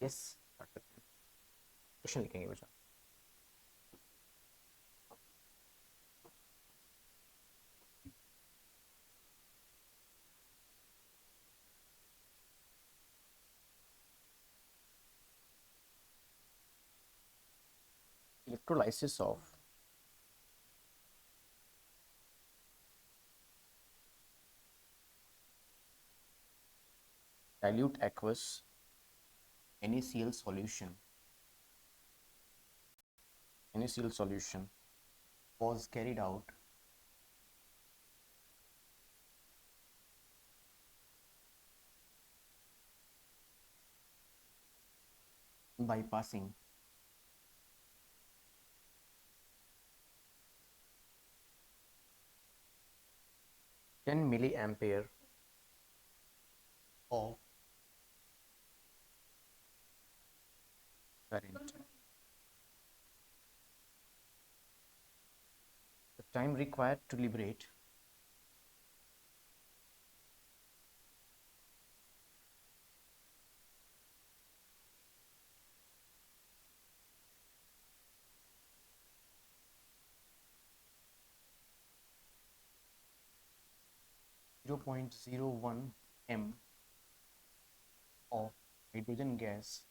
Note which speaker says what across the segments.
Speaker 1: Yes, start करते हैं। Question लिखेंगे बेटा। Electrolysis of dilute aqueous NaCl solution was carried out by passing 10 milliampere of current. The time required to liberate 0.01 m of hydrogen gas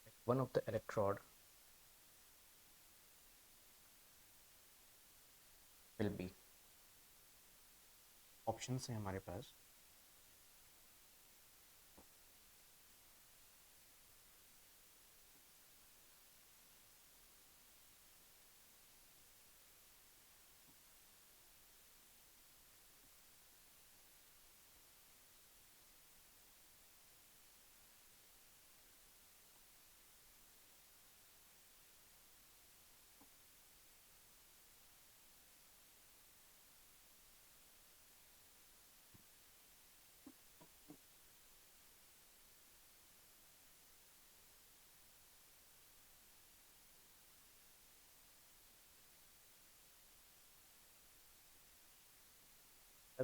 Speaker 1: at one of the electrode will be. Option है हमारे पास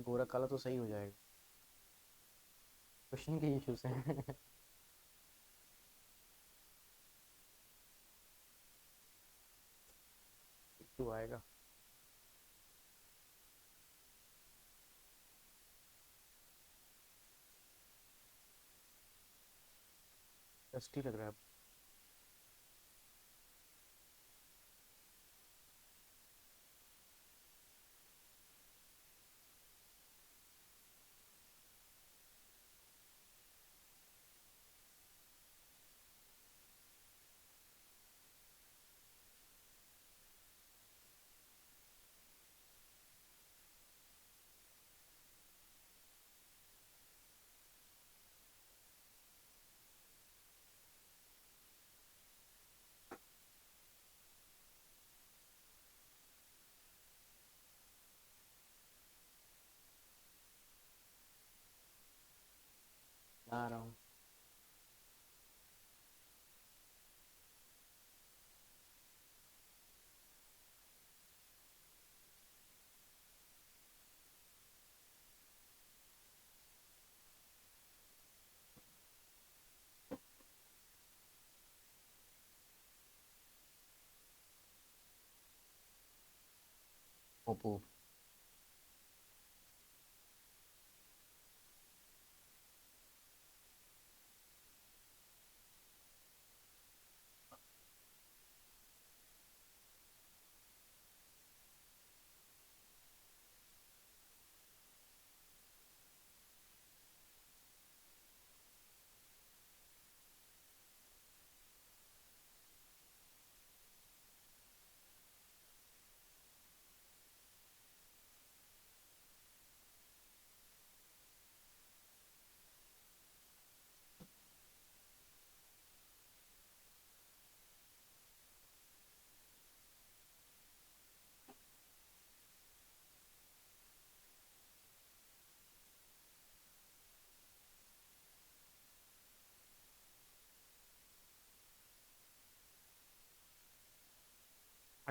Speaker 1: गोरा काला तो सही हो जाएगा। Question के issues हैं। तो आएगा डस्टी लग रहा है। आ रहा हूँ। ओप्पो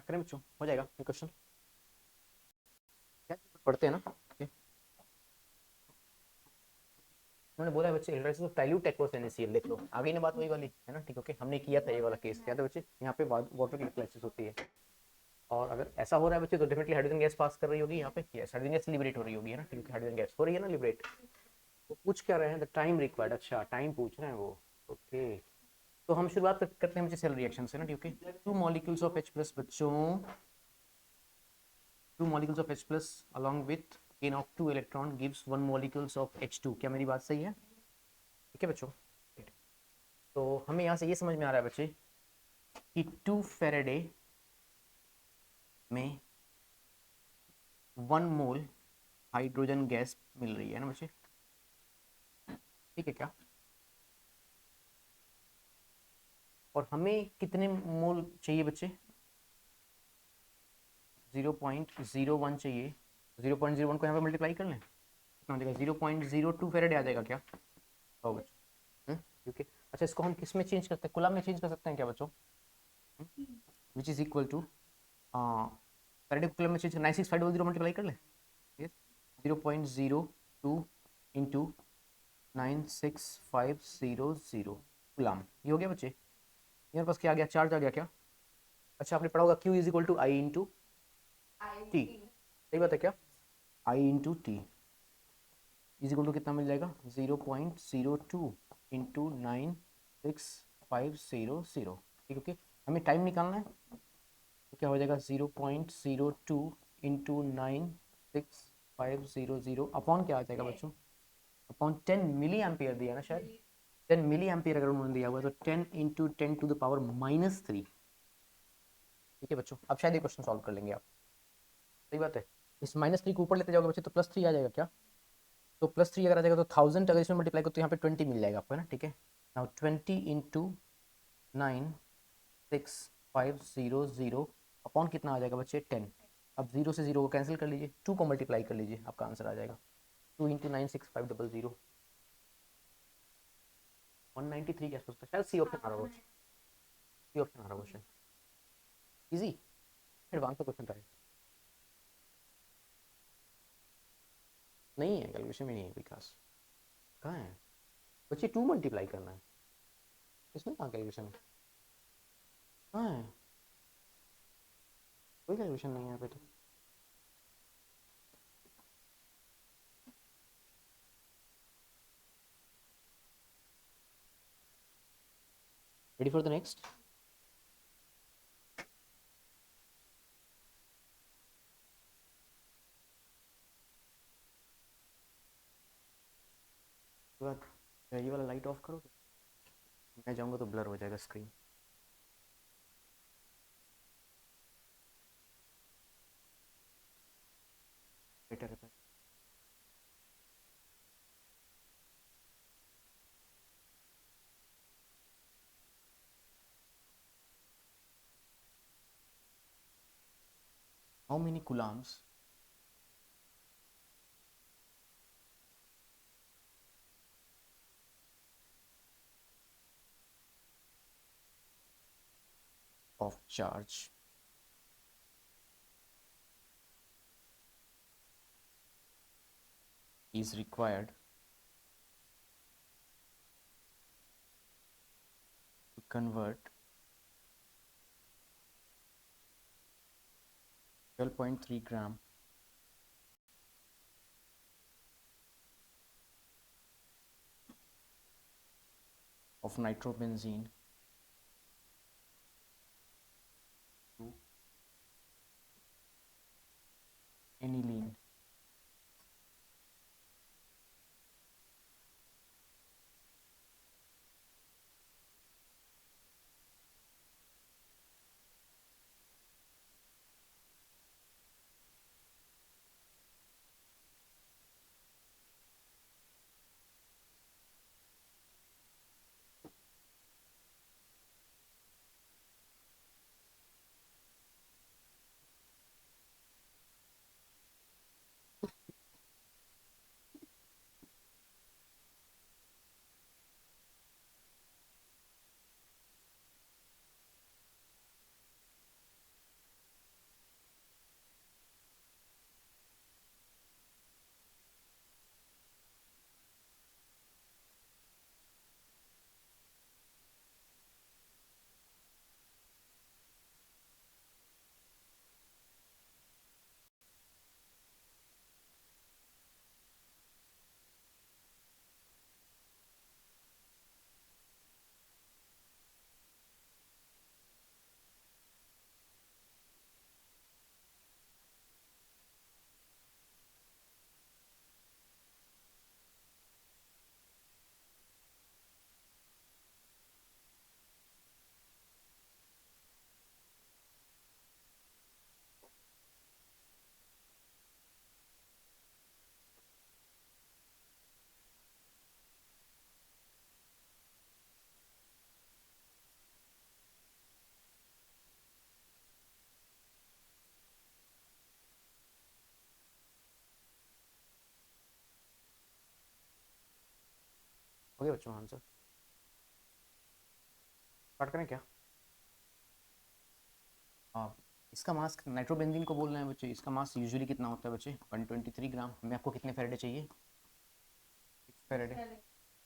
Speaker 1: करें बच्चों, हो जाएगा ये क्वेश्चन। पढ़ते हैं ना। okay। उन्होंने बोला है बच्चे electrolysis of dilute aqueous NaCl, देख लो आगे ने बात वही वाली है ना, ठीक है। ओके, हमने किया था ये वाला केस, याद है बच्चे, यहाँ पे वाटर की इलेक्ट्रोलाइसिस होती है। और अगर ऐसा हो रहा है बच्चे तो डेफिनेटली हाइड्रोजन गैस पास कर रही होगी यहाँ पे, यस हाइड्रोजन गैस लिबरेट हो रही होगी, है ना, क्योंकि हाइड्रोजन गैस हो रही है ना लिबरेट। तो पूछ क्या रहे हैं, द टाइम रिक्वायर्ड, अच्छा टाइम पूछ रहे हैं वो। ओके, तो हम शुरुआत करते हैं बच्चे सेल रिएक्शन से ना, ठीक है। Two molecules of H plus बच्चों, two molecules of H plus along with gain of 2 electron gives 1 molecules of H2, क्या मेरी बात सही है? ठीक है बच्चों। तो हमें यहाँ से ये समझ में आ रहा है बच्चे कि 2 फेरेडे में 1 मोल हाइड्रोजन गैस मिल रही है ना बच्चे, ठीक है क्या? और हमें कितने मोल चाहिए बच्चे? 0.01 चाहिए। 0.01 को यहाँ पे मल्टीप्लाई कर लें, कितना हो जाएगा? 0.02 फेरेडे आ जाएगा क्या? ओ बच्चों, ठीक है। अच्छा, इसको हम किस में चेंज करते हैं, कूलम में चेंज कर सकते हैं क्या बच्चों? Which is equal to Faraday को कूलम में चेंज कर 96500 मल्टीप्लाई कर लें। 0.02 इंटू 96500 गुलाम, ये हो गया बच्चे। मेरे पास क्या आ गया, चार्ज आ गया क्या? अच्छा, आपने पढ़ा होगा Q is equal to I into T, सही बात है क्या? I into T is equal to कितना मिल जाएगा? 0.02 इंटू 96500, ठीक है। ओके, हमें टाइम निकालना है, तो क्या हो जाएगा? 0.02 इंटू 96500 अपॉन क्या आ जाएगा बच्चों? अपॉन 10 मिली एम्पियर दिया ना शायद, 10 मिली एम्पियर अगर उन्होंने दिया हुआ है तो 10 इंटू 10⁻³ ठीक है बच्चों। अब शायद ये क्वेश्चन सॉल्व कर लेंगे आप, सही बात है। इस -3 को ऊपर लेते जाओगे बच्चे तो +3 आ जाएगा क्या? तो +3 अगर आ जाएगा तो 1000 अगर इसमें मल्टीप्लाई करो तो यहाँ पे 20 मिल जाएगा आपको, है ना, ठीक है। नाउ 20 इंटू 96500 अपॉन कितना आ जाएगा बच्चे? 10। अब 0 से 0 को कैंसिल कर लीजिए, 2 को मल्टीप्लाई कर लीजिए, आपका आंसर आ जाएगा 2 इंटू 96500 193 के आसपास, शायद सी ऑप्शन आ रहा होगा, सी ऑप्शन आ रहा होगा शायद। इजी एडवांस का क्वेश्चन था ये। नहीं है, कैलकुलेशन में नहीं है विकास, कहाँ है बच्चे? 2 मल्टीप्लाई करना है, इसमें कहाँ कैलकुलेशन है, कहाँ है? कोई कैलकुलेशन नहीं है यहाँ पे तो। Ready for the next? ये वाला लाइट ऑफ करो, मैं जाऊँगा तो ब्लर हो जाएगा स्क्रीन। बेटर है। How many coulombs of charge is required to convert 12.3 gram of nitrobenzene to aniline? हो गया बच्चों आंसर? स्टार्ट करें क्या? हाँ, इसका मास नाइट्रोबेंजीन को बोल रहे हैं बच्चे, इसका मास यूजुअली कितना होता है बच्चे? 123 ग्राम। हमें आपको कितने फेरेडे चाहिए? 6 फेरेडे।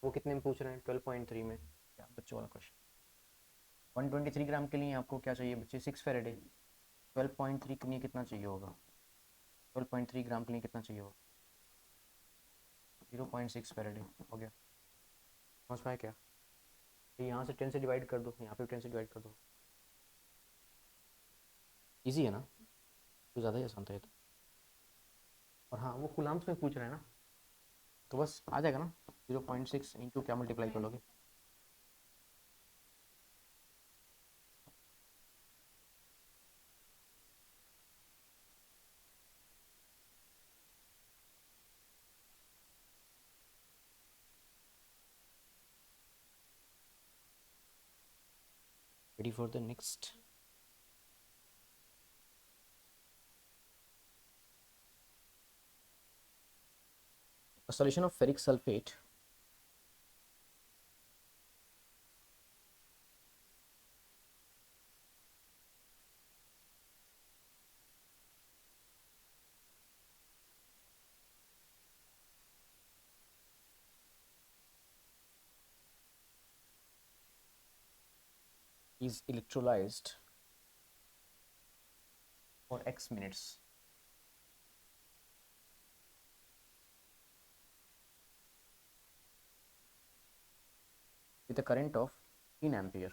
Speaker 1: वो कितने में पूछ रहे हैं? 12.3 में। क्या बच्चों वाला क्वेश्चन? 123 ग्राम के लिए आपको क्या चाहिए बच्चे? 6 फेरेडे। 12.3 के लिए कितना चाहिए होगा? 12.3 ग्राम के लिए कितना चाहिए होगा? 0.6 फेरेडे। हो गया? समझ पाए क्या? तो यहाँ से 10 से डिवाइड कर दो, यहाँ पे 10 से डिवाइड कर दो। इजी है ना? तो ज़्यादा ही आसान था ये तो। और हाँ, वो कूलाम्स में पूछ रहे हैं ना, तो बस आ जाएगा ना। 0.6 इंटू क्या मल्टीप्लाई कर लोगे? Ready for the next? A solution of ferric sulfate is electrolyzed for X minutes with a current of 15 ampere.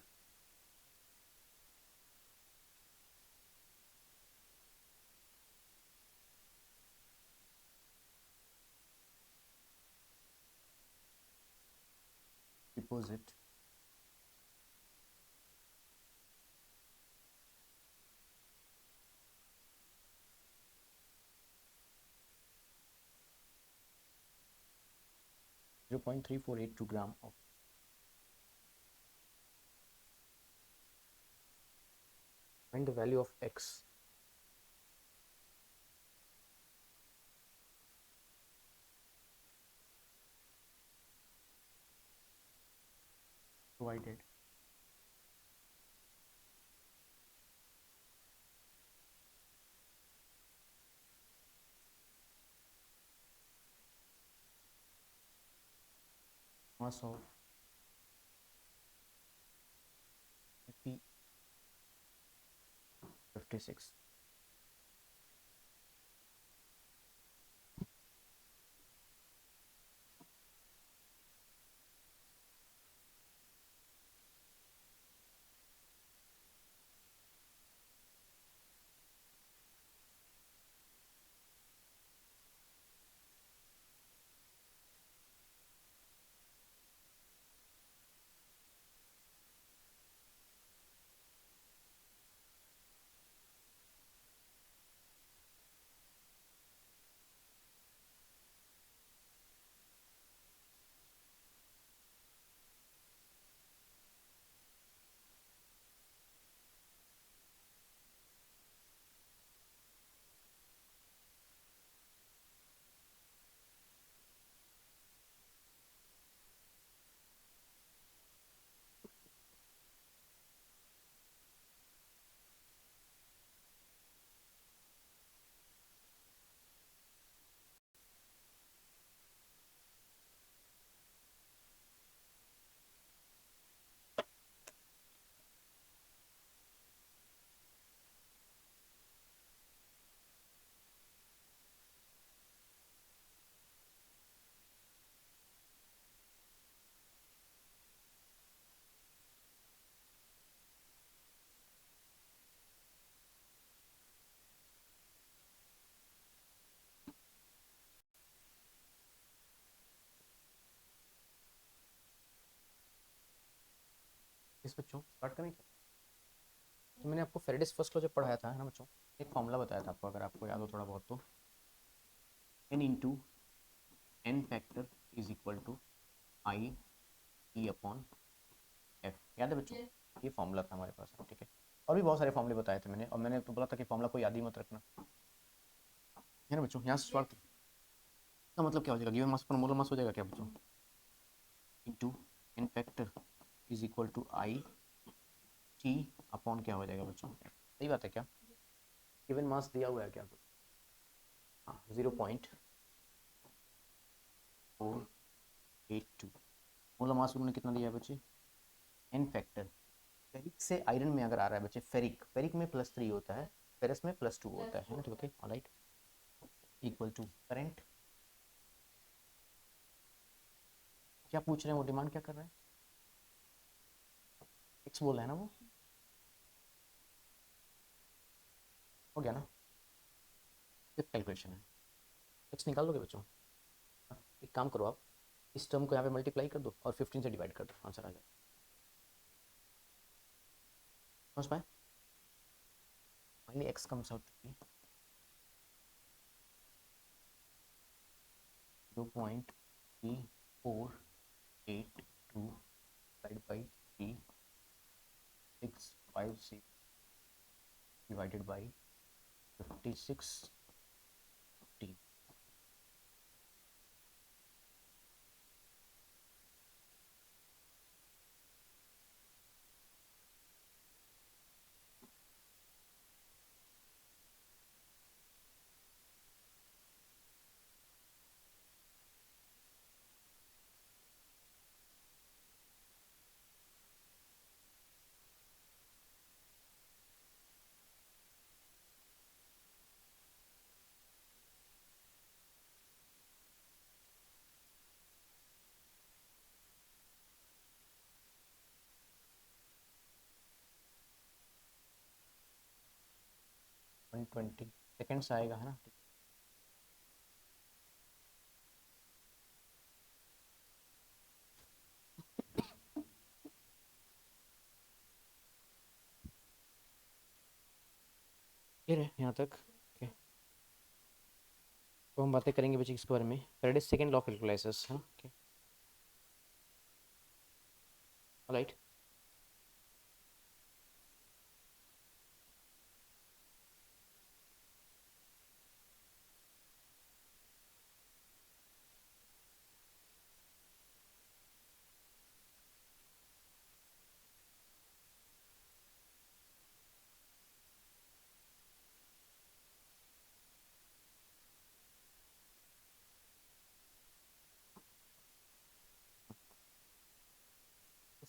Speaker 1: Deposit zero point 3482 gram of find the value of X. Provided mass of Fe56. इस बच्चों start करें क्या? तो मैंने आपको फेरेडेस first law जब पढ़ाया था है ना बच्चों, एक फॉर्मूला बताया था आपको, अगर आपको याद हो थोड़ा बहुत तो, n into n factor is equal to I E upon F. याद है बच्चों? ये फॉर्मूला था हमारे पास, ठीक है। और भी बहुत सारे फॉर्मूले बताए थे मैंने, और मैंने तो बोला था कि फॉर्मूला को याद ही मत रखना, है ना बच्चों? यहाँ से सवाल का मतलब क्या हो जाएगा? गिवन मास पर मोलर मास हो जाएगा क्या बच्चों? Into N factor is equal to I T upon क्या हो जाएगा बच्चों, सही बात है क्या, गिवन मास दिया हुआ है क्या, हाँ 0.482 मोलर मास उन्होंने कितना दिया है बच्चे, एन फैक्टर, फेरिक से आयरन में अगर आ रहा है बच्चे, फेरिक फेरिक में +3 होता है, फेरस में +2 होता है ना, ठीक okay alright, equal to current, क्या पूछ रहे हैं वो, डिमांड क्या कर रहा है, एक्स बोल रहा है ना वो, हो गया ना, फिर कैलकुलेशन है, एक्स निकाल दोगे बच्चों, एक काम करो आप, इस टर्म को यहाँ पे मल्टीप्लाई कर दो और 15 से डिवाइड कर दो, आंसर आ जाएगा, समझ पाए, finally X comes out to be 0.3482 divide by 3656 divided by 5615. One 20 seconds आएगा है ना, क्लियर है यहाँ तक, ओके, तो हम बातें करेंगे बच्चे इसके बारे में, Faraday's second law of electrolysis है, ओके ऑलराइट,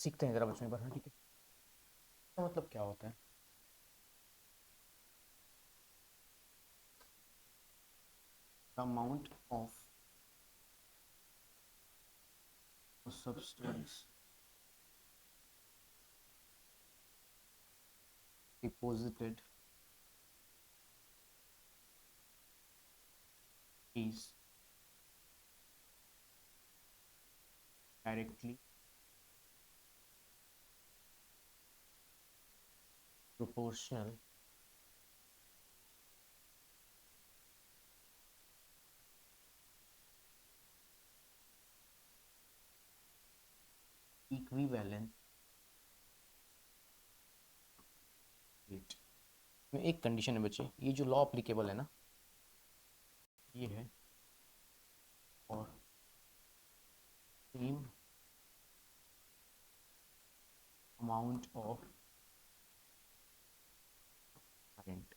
Speaker 1: सीखते हैं जरा बच्चों एक बार, हाँ ठीक है, तो मतलब क्या होता है, the amount of substance deposited is directly proportional equivalent weight में एक कंडीशन है बच्चे, ये जो लॉ अप्लीकेबल है ना, ये है, और same amount of current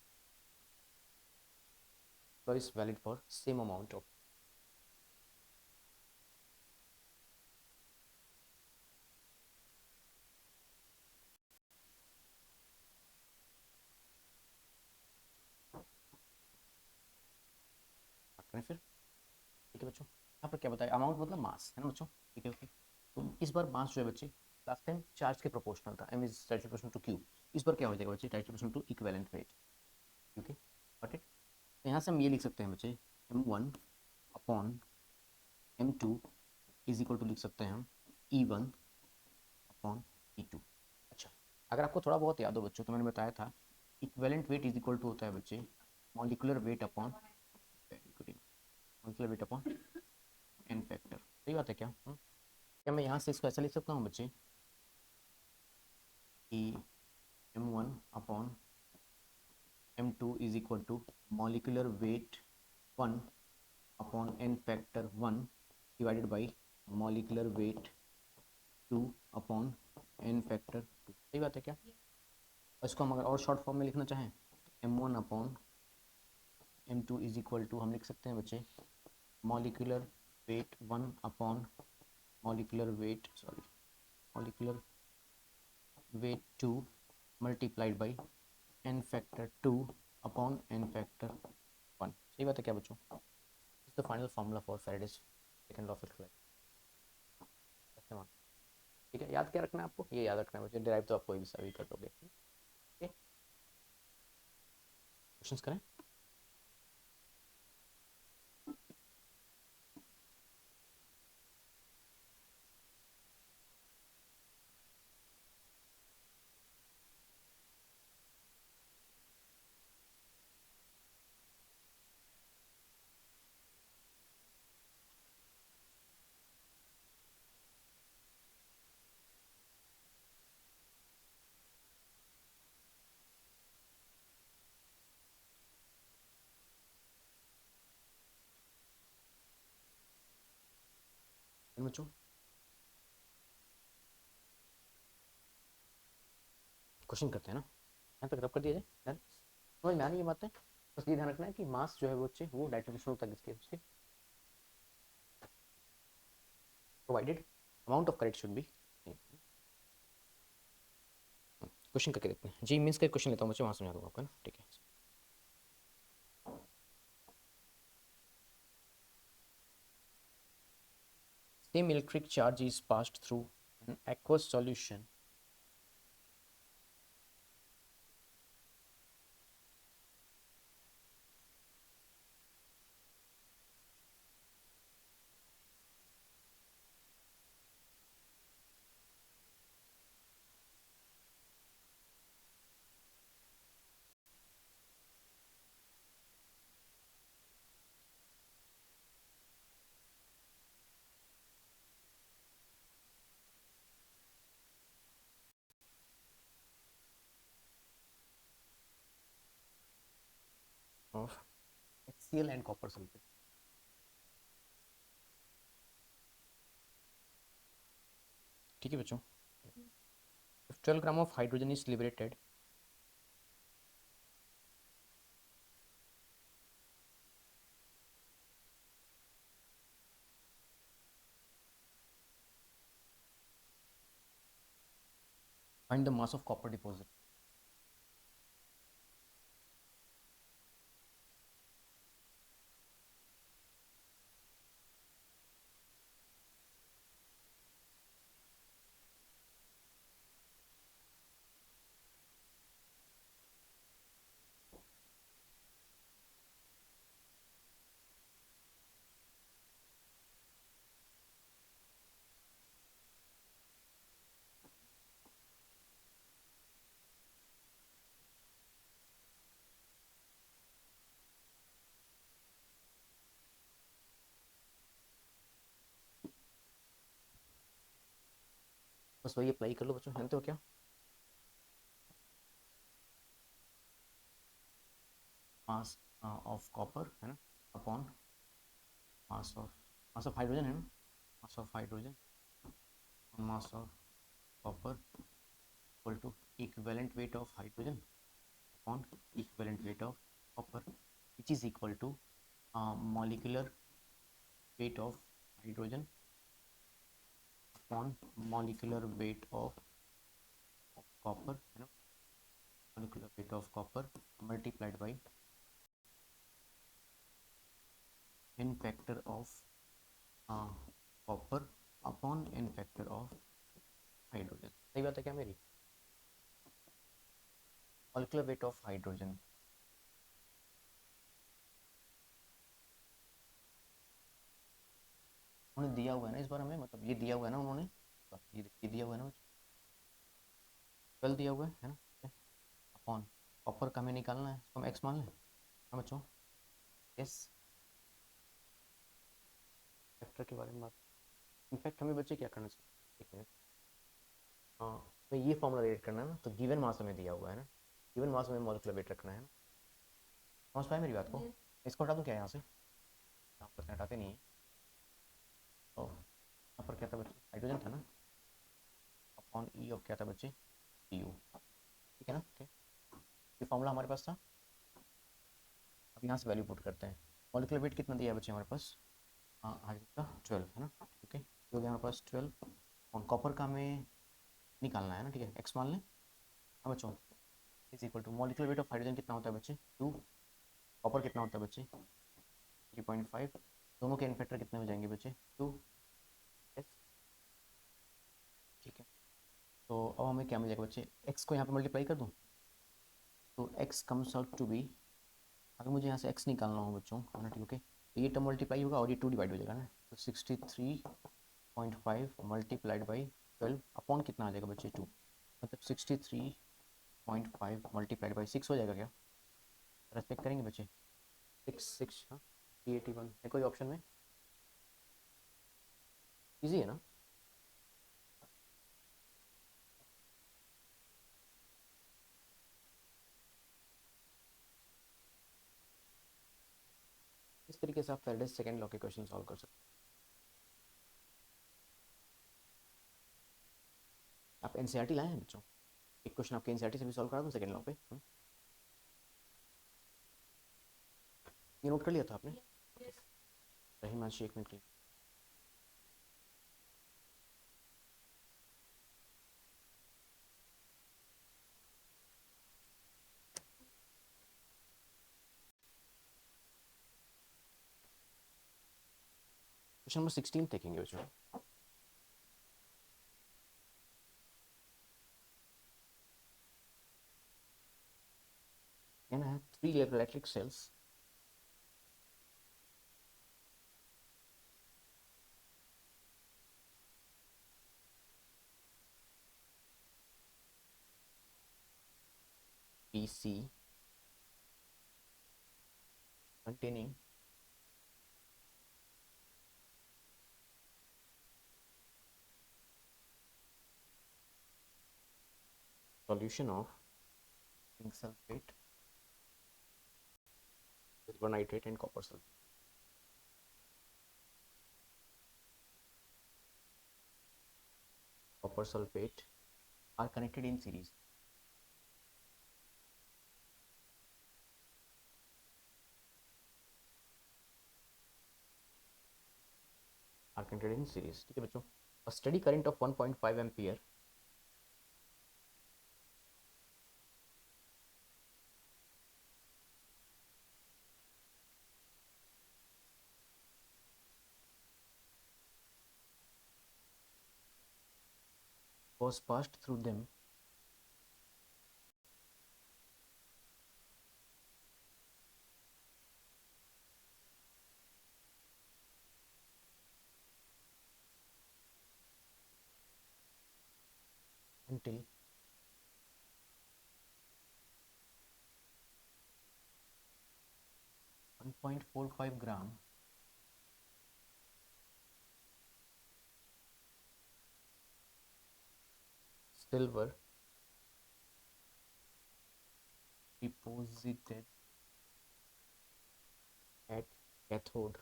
Speaker 1: so is valid for same amount of, करें फिर, ठीक है बच्चों, यहाँ पर क्या बताया, अमाउंट मतलब मास है ना बच्चों, ठीक है ओके, तो इस बार मास जो है बच्चे, लास्ट टाइम चार्ज के प्रोपोर्शनल था, m is directly proportional to q, इस बार क्या हो जाएगा बच्चे, directly proportional to equivalent weight, okay got it, तो यहाँ से हम ये लिख सकते हैं बच्चे, m1 upon m2 is equal to लिख सकते हैं हम E1 अपॉन E2, अच्छा, अगर आपको थोड़ा बहुत याद हो बच्चों, तो मैंने बताया था equivalent weight is equal to होता है बच्चे molecular weight upon, molecular weight upon N factor, सही बात है क्या, क्या मैं यहाँ से इसको ऐसा लिख सकता हूँ बच्चे कि m1 upon m2 is equal to molecular weight 1 upon N factor 1 divided by molecular weight 2/n⁻²। सही बात है क्या? इसको हम अगर और शॉर्ट फॉर्म में लिखना चाहें, m1/m2 इज इक्वल टू, हम लिख सकते हैं बच्चे, molecular weight 1 molecular weight, sorry, molecular weight 2 multiplied by n⁻²/n⁻1। सही बात है क्या बच्चों? Is the final formula for Faraday's second law of electrostatics. ठीक है, याद क्या रखना है आपको? ये याद रखना है बच्चों, डिराइव तो आप कोई भी सभी कर लोगे। ठीक है, क्वेश्चंस करें। बच्चों क्वेश्चन करते हैं ना, यहाँ तक रब कर दिया जाए। डन, समझ में आ रही है बातें? बस ये ध्यान रखना है कि मास जो है वो बच्चे वो डायमेंशनल तक इसके उसके provided amount of correct should be. Question करके देखते हैं जी, मीन्स का क्वेश्चन लेता हूँ बच्चे, वहाँ समझा दूंगा आपको ना। ठीक है, same electric charge is passed through an aqueous solution of HCl and copper sulfate। ठीक है बच्चों, if 12 gram of hydrogen is liberated, find the mass of copper deposit। बस वही अप्लाई कर लो बच्चों, जानते हो क्या? मास ऑफ कॉपर है ना, अपॉन मास ऑफ हाइड्रोजन है ना, mass of hydrogen mass of copper equal to equivalent weight of hydrogen upon equivalent weight of copper, which is equal to molecular weight of hydrogen upon molecular weight of copper है ना, molecular weight of copper multiplied by n factor of copper upon n factor of hydrogen. सही बात है क्या मेरी? Molecular weight of hydrogen उन्होंने दिया हुआ है ना इस बार हमें, मतलब ये दिया हुआ है ना उन्होंने, ये दिया हुआ है ना, 12 दिया हुआ है ना, अपॉन कॉपर का हमें निकालना है, इसको हम एक्स मान लें। हाँ बच्चों, यस, फैक्टर के बारे में बात, इनफैक्ट हमें बच्चे क्या करना चाहिए, एक मिनट, हाँ, हमें ये फॉर्मूला रेट करना है ना, तो गिवन मास हमें दिया हुआ है ना, गिवन मास हमें मॉलिक्यूलर वेट रखना है ना। समझ पाए मेरी बात को? इसको हटा दूँ क्या यहाँ से? आप हटाते नहीं है। तो यहाँ पर क्या था बच्चे, हाइड्रोजन था ना, अपॉन ई ऑफ क्या था बच्चे, यू, ठीक है ना। ओके, ये फॉर्मूला हमारे पास था। अब यहाँ से वैल्यू पुट करते हैं। मॉलिक्यूलर वेट कितना दिया है बच्चे हमारे पास, हाँ आज का 12 है ना, ठीक है, हो गया हमारे पास 12। और कॉपर का हमें निकालना है ना, ठीक है, एक्स मान लें। हाँ बच्चों, is equal to molecular weight of hydrogen कितना होता है बच्चे 2, कॉपर कितना होता है बच्चे 3.5, दोनों के इनफैक्टर कितने हो जाएंगे बच्चे 2, यस, ठीक है। तो अब हमें क्या मिल जाएगा बच्चे, एक्स को यहाँ पे मल्टीप्लाई कर दूँ तो X comes out to be, अगर मुझे यहाँ से एक्स निकालना हो बच्चों है ना, ठीक, ओके, तो ये टर्म मल्टीप्लाई होगा और ये 2 डिवाइड हो जाएगा ना, तो 63.5 मल्टीप्लाइड बाई 12 अपॉन कितना आ जाएगा बच्चे 2, मतलब 63.5 मल्टीप्लाइड बाई 6 हो जाएगा क्या, जरा चेक करेंगे बच्चे, 6 हाँ 381 है कोई ऑप्शन में, इजी है ना। इस तरीके से आप फेरेडेस सेकंड लॉ के क्वेश्चन सॉल्व कर सकते हैं। आप एनसीईआरटी लाए हैं बच्चों, एक क्वेश्चन आपके एनसीईआरटी से भी सॉल्व करा दूँ सेकंड लॉ पे, ये नोट कर लिया था आपने, रही मानसी एक मिनट के लिए। क्वेश्चन नंबर 16 देखेंगे बच्चों। कहना है 3 electric sales PC containing solution of zinc sulfate, silver nitrate and copper sulfate. Copper sulfate are connected in series. Are connected in series. ठीक है बच्चों, a steady current of 1.5 ampere was passed through them until 1.45 gram silver deposited at cathode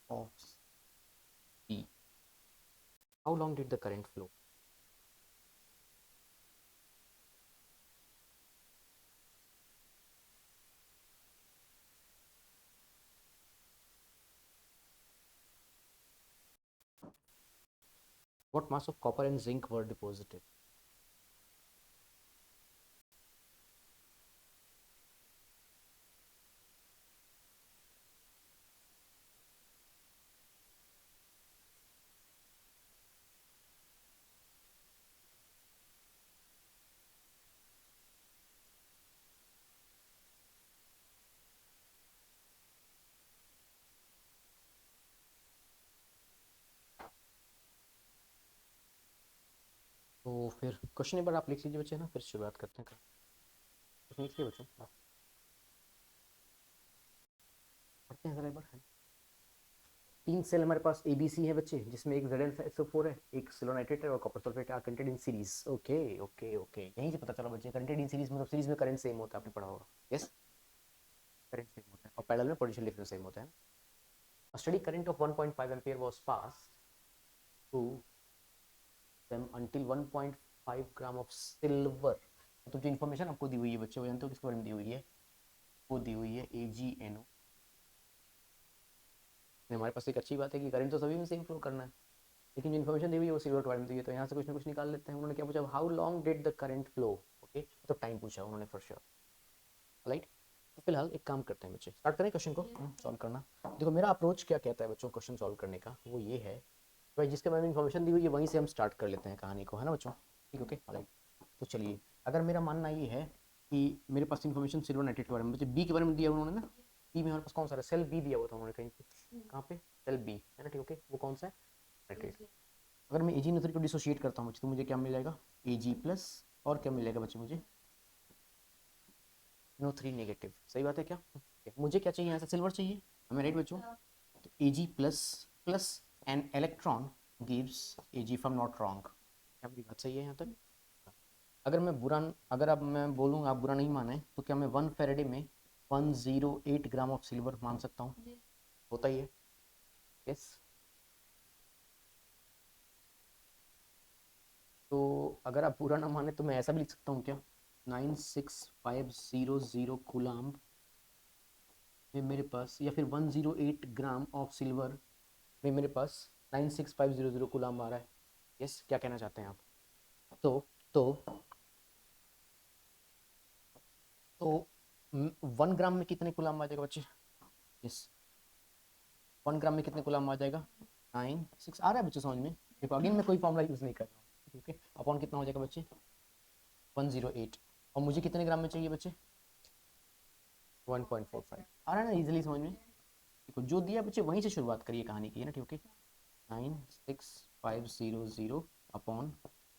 Speaker 1: of C. How long did the current flow? What mass of copper and zinc were deposited? तो फिर question एक बार आप लिख लीजिए बच्चे ना, फिर शुरुआत करते हैं। क्वेश्चन लिखिए बच्चों, पढ़ते हैं जरा एक बार। 3 सेल हमारे पास ABC है बच्चे, जिसमें एक ZnSO4 है, एक सिलोनाइट्रेट है और copper sulphate are content in series. Okay okay okay, यहीं से पता चला बच्चे, कंटेंट इन सीरीज मतलब सीरीज में करंट सेम होता है, आपने पढ़ा होगा। यस, करंट सेम होता है और पैरेलल में पोटेंशियल डिफरेंस सेम होता है। A steady current of 1.5 ampere was passed through them until 1.5 gram of silver. तो जो इन्फॉर्मेशन आपको दी हुई है बच्चों, जानते हो किसके बारे में दी हुई है? वो दी हुई है AgNO। हमारे पास एक अच्छी बात है कि करंट तो सभी में सेम फ्लो करना है, लेकिन जो इन्फॉर्मेशन दी हुई है वो सिल्वर के बारे में दी है, तो यहाँ से कुछ ना कुछ निकाल लेते हैं। उन्होंने क्या पूछा? How long did the current flow. Okay, तो टाइम पूछा उन्होंने फॉर श्योर, राइट। तो फिलहाल एक काम करते हैं बच्चे, स्टार्ट करें क्वेश्चन को सॉल्व करना। देखो मेरा अप्रोच क्या कहता है बच्चों क्वेश्चन सॉल्व करने का, वो ये है भाई जिसके बारे में इन्फॉर्मेशन दी हुई है वहीं से हम स्टार्ट कर लेते हैं कहानी को, है ना बच्चों? ठीक, ओके, राइट। तो चलिए, अगर मेरा मानना ये है कि मेरे पास इन्फॉर्मेशन सिल्वर नाइट्रेट के बारे में, बच्चे बी के बारे में दिया उन्होंने ना, बी में हमारे पास कौन सा है? सेल बी दिया हुआ था उन्होंने कहीं पे, कहाँ पे? सेल बी है ना, ठीक, ओके। वो कौन सा है? नाइट्रेट। अगर मैं AgNO3 को डिसोशिएट करता हूँ बच्चे तो मुझे क्या मिल जाएगा? Ag प्लस, और क्या मिलेगा बच्चे मुझे? NO3 negative. सही बात है क्या? मुझे क्या चाहिए यहाँ से? सिल्वर चाहिए हमें, राइट बच्चों? तो Ag plus plus an electron gives Ag, if I am not wrong. क्या मेरी बात सही है यहाँ तक? अगर मैं बुरा, अगर अब मैं बोलूँगा आप बुरा नहीं माने, तो क्या मैं 1 फेरेडे में 108 ग्राम ऑफ सिल्वर मान सकता हूँ? होता ही है, यस। तो अगर आप पूरा ना माने तो मैं ऐसा भी लिख सकता हूँ क्या? 96500 कूलाम में मेरे पास, या फिर 108 ग्राम ऑफ सिल्वर में मेरे पास 96500 कूलाम आ रहा है। यस, क्या कहना चाहते हैं आप? तो तो तो 1 ग्राम में कितने कूलाम आ जाएगा बच्चे? यस, 1 ग्राम में कितने कूलाम आ जाएगा? 96 आ रहा है बच्चे समझ में? देखो अगेन मैं कोई फॉर्मूला यूज नहीं कर रहा हूँ, ठीक है। अपॉन कितना हो जाएगा बच्चे? 108। और मुझे कितने ग्राम में चाहिए बच्चे? 1.45। आ रहा है ना इजीली समझ में? देखो जो दिया बच्चे वहीं से शुरुआत करिए कहानी की, है ना, ठीक है। 96500 अपॉन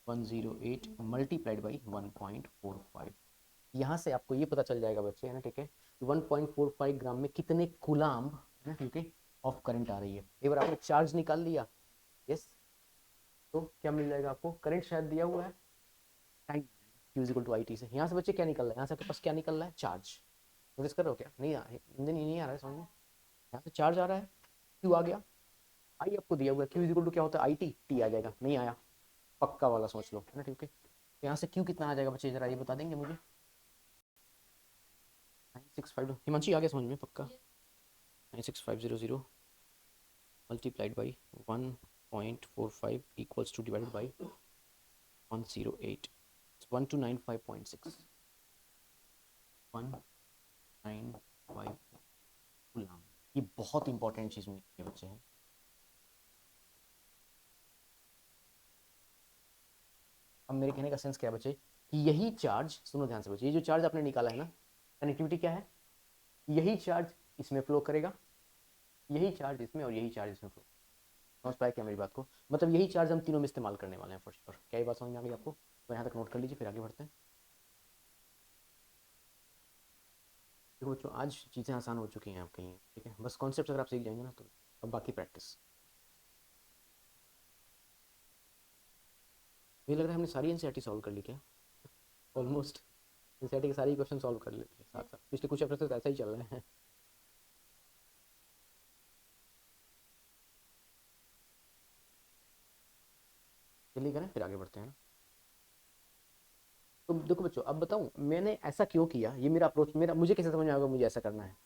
Speaker 1: 108 मल्टीप्लाइड बाई 1.45। यहाँ से आपको ये पता चल जाएगा बच्चे, है ना, ठीक है, 1.45 ग्राम में कितने कूलाम, है ना, ठीक है, ऑफ करंट आ रही है। एक बार आपने चार्ज निकाल लिया, यस, तो क्या मिल जाएगा आपको? करंट शायद दिया हुआ है, time Q is equal to IT से। यहाँ से बच्चे क्या निकल रहा है? यहाँ से आपके पास क्या निकल रहा है? चार्ज। नोटिस कर रहे हो क्या? नहीं नहीं आ रहा है समझ में? यहाँ से चार्ज आ रहा है, Q आ गया, आई आपको दिया हुआ है, Q इज इक्वल टू क्या होता है? IT, T आ जाएगा, नहीं आया, पक्का वाला सोच लो, है ना, ठीक है। तो यहाँ से Q कितना आ जाएगा बच्चे, जरा ये बता देंगे मुझे? 965, हिमांशी आ गया समझ में पक्का? 96500 multiplied by 1.45 equals to divided by 108, it's 1295.6, 195 coulomb. ये बहुत इंपॉर्टेंट चीज मुझे बच्चे हैं। अब मेरे कहने का सेंस क्या है बच्चे, कि यही चार्ज, सुनो ध्यान से बच्चे, ये जो चार्ज आपने निकाला है ना, कनेक्टिविटी क्या है? यही चार्ज इसमें फ्लो करेगा, यही चार्ज इसमें, और यही चार्ज इसमें फ्लो। समझ पाए क्या मेरी बात को? मतलब यही चार्ज हम तीनों में इस्तेमाल करने वाले हैं फॉर श्योर। क्या ये बात समझ में आ गई आपको? तो यहाँ तक नोट कर लीजिए, फिर आगे बढ़ते हैं। देखो बच्चों, आज चीज़ें आसान हो चुकी हैं आपके लिए, ठीक है, बस कॉन्सेप्ट अगर आप सीख जाएंगे ना तो अब बाकी प्रैक्टिस। मुझे लग रहा है हमने सारी NCERT सॉल्व कर ली क्या? ऑलमोस्ट NCERT के सारे क्वेश्चन सॉल्व कर लेते हैं साथ साथ, पिछले कुछ चैप्टर से तो ऐसा ही चल रहा है। जल्दी करें फिर आगे बढ़ते हैं ना। तो देखो बच्चों, अब बताऊं मैंने ऐसा क्यों किया, ये मेरा अप्रोच, मेरा, मुझे कैसे समझ में आएगा मुझे ऐसा करना है?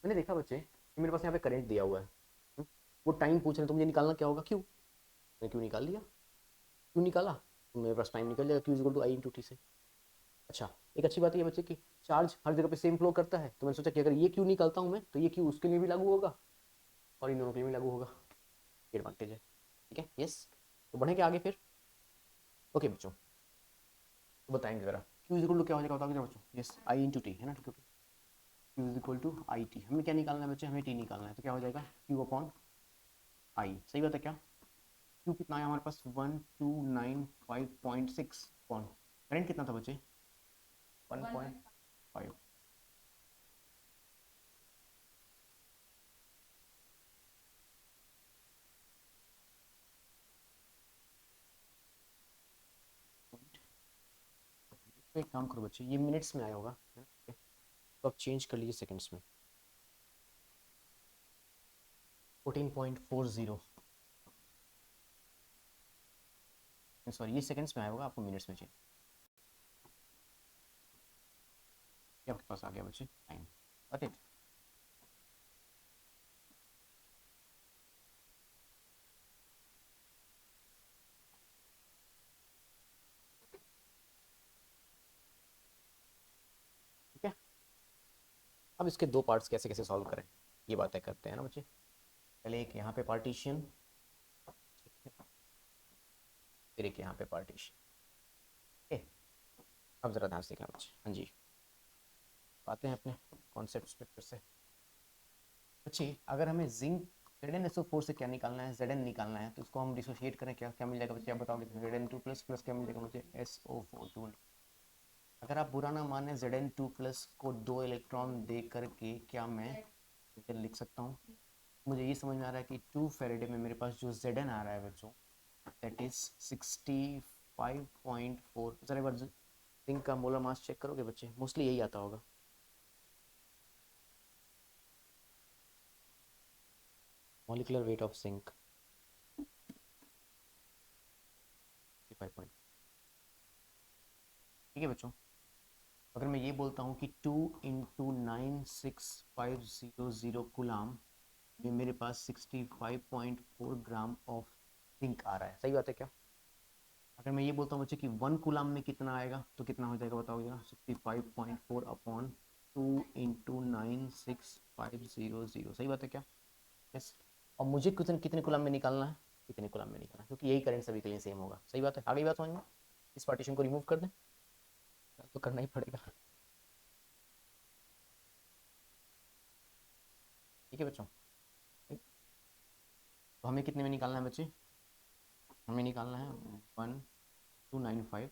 Speaker 1: मैंने देखा बच्चे कि मेरे पास यहाँ पे करंट दिया हुआ है, वो टाइम पूछ रहे हैं, तो मुझे निकालना क्या होगा? क्यों। मैंने क्यों निकाल लिया, क्यों निकाला, तो मेरे पास टाइम निकल जाएगा, Q is equal to I into T से। अच्छा, एक अच्छी बात है बच्चे की, चार्ज हर जगह पे सेम फ्लो करता है, तो मैंने सोचा कि अगर ये क्यों निकालता हूँ मैं, तो ये क्यों उसके लिए भी लागू होगा और इन दोनों के लिए भी लागू होगा। ये एडवांटेज है, ठीक है, यस। तो बढ़ेंगे आगे फिर। ओके बच्चों, तो बताएंगे जरा Q इज इक्वल टू क्या हो जाएगा, बताओगे जरा बच्चों? यस, I इंटू टी, है ना, ठीक है। Q is equal to I T, हमें क्या निकालना है बच्चे? हमें टी निकालना है, तो क्या हो जाएगा? Q upon I. सही बात है क्या? Q कितना है हमारे पास? 1295.6 कौन, करंट कितना था बच्चे? 1.5। तो एक काम करो बच्चे, ये मिनट्स में आया होगा, है ना? तो आप चेंज कर लीजिए सेकंड्स में। 14.40, सॉरी ये सेकंड्स में आया होगा, आपको मिनट्स में चाहिए। ये आपके पास आ गया बच्चे टाइम। Got it. ठीक है, अब इसके दो पार्ट्स कैसे कैसे सॉल्व करें ये बातें करते हैं ना बच्चे। पहले एक यहाँ पे पार्टीशन, फिर एक यहाँ पे पार्टीशन। ओके, अब ज़रा ध्यान से देखना बच्चे। हाँ जी, आते हैं अपने कॉन्सेप्ट पे फिर से बच्चे। अगर हमें जिंक ZnSO4 से क्या निकालना है, Zn निकालना है, तो इसको हम डिसोशिएट करें, क्या क्या मिल जाएगा बच्चे आप बताओगे। Zn2 प्लस क्या मिल जाएगा मुझे, SO4 2। अगर आप बुरा ना माने, Zn2 प्लस को 2 इलेक्ट्रॉन दे करके क्या मैं लिख सकता हूँ। मुझे ये समझ में आ रहा है कि 2 फेरेडे में मेरे पास जो Zn आ रहा है बच्चों, दैट इज 65.4। जरा एक बार जिंक का मोलर मास चेक करोगे बच्चे, मोस्टली यही आता होगा। मॉलिक्यूलर वेट ऑफ जिंक 5 ठीक है बच्चों। अगर मैं ये बोलता हूँ कि 2 इंटू 96,500 गुलाम में मेरे पास 65.4 ग्राम ऑफ जिंक आ रहा है, सही बात है क्या। अगर मैं ये बोलता हूँ बच्चे कि 1 गुलाम में कितना आएगा, तो कितना हो जाएगा बताओगे ना, 65.4 अपॉन 2 इंटू 96,500, सही बात है क्या। यस। और मुझे कितने कितने गुलाम में निकालना है, कितने गुलाम में निकालना है, क्योंकि यही करंट सभी के लिए सेम होगा, सही बात है। आगे बात समझ में। इस पार्टीशन को रिमूव कर दें, तो करना ही पड़ेगा। ठीक है बच्चों, तो हमें कितने में निकालना है बच्चे, हमें निकालना है 1295